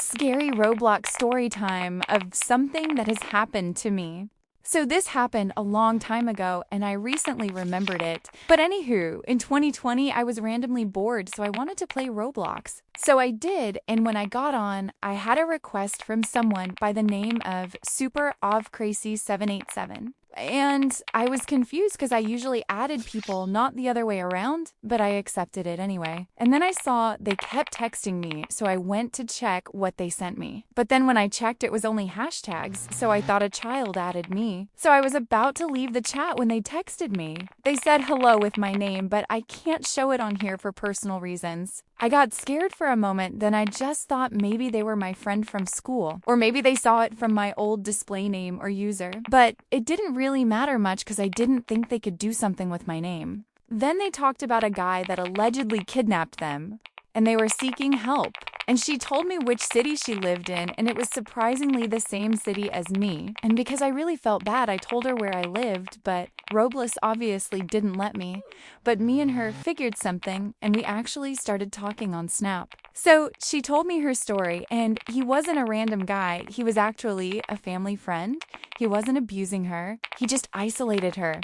scary Roblox story time of something that has happened to me. So this happened a long time ago and I recently remembered it. But anywho, in 2020 I was randomly bored, so I wanted to play Roblox. So I did, and when I got on, I had a request from someone by the name of Super Crazy 787. And I was confused because I usually added people, not the other way around, but I accepted it anyway. And then I saw they kept texting me, so I went to check what they sent me. But then when I checked, it was only hashtags, so I thought a child added me. So I was about to leave the chat when they texted me. They said hello with my name, but I can't show it on here for personal reasons. I got scared for a moment, then I just thought maybe they were my friend from school, or maybe they saw it from my old display name or user. But it didn't really matter much because I didn't think they could do something with my name. Then they talked about a guy that allegedly kidnapped them, and they were seeking help. And she told me which city she lived in, and it was surprisingly the same city as me. And because I really felt bad, I told her where I lived, but Roblox obviously didn't let me. But me and her figured something, and we actually started talking on Snap. So she told me her story, and he wasn't a random guy. He was actually a family friend. He wasn't abusing her. He just isolated her.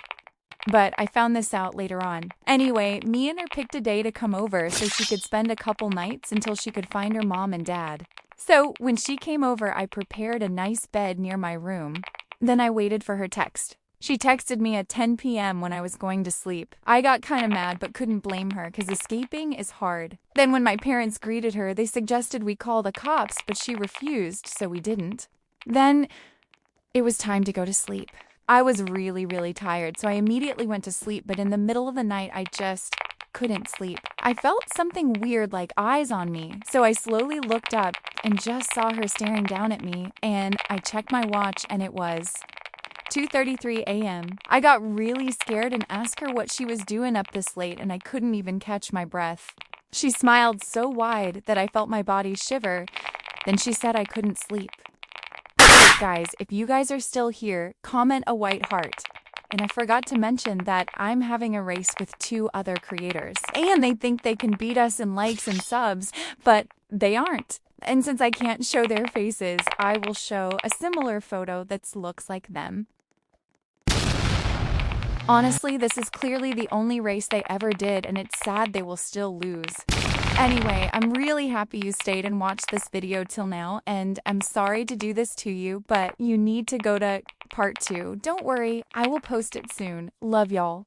But I found this out later on. Anyway, me and her picked a day to come over so she could spend a couple nights until she could find her mom and dad. So when she came over, I prepared a nice bed near my room. Then I waited for her text. She texted me at 10 p.m. when I was going to sleep. I got kind of mad but couldn't blame her because escaping is hard. Then when my parents greeted her, they suggested we call the cops, but she refused, so we didn't. Then it was time to go to sleep. I was really tired, so I immediately went to sleep, but in the middle of the night, I just couldn't sleep. I felt something weird like eyes on me, so I slowly looked up and just saw her staring down at me, and I checked my watch and it was 2:33 a.m. I got really scared and asked her what she was doing up this late, and I couldn't even catch my breath. She smiled so wide that I felt my body shiver. Then she said I couldn't sleep. Guys, if you guys are still here, comment a white heart. And I forgot to mention that I'm having a race with 2 other creators. And they think they can beat us in likes and subs, but they aren't. And since I can't show their faces, I will show a similar photo that looks like them. Honestly, this is clearly the only race they ever did, and it's sad they will still lose. Anyway, I'm really happy you stayed and watched this video till now, and I'm sorry to do this to you, but you need to go to part 2. Don't worry, I will post it soon. Love y'all.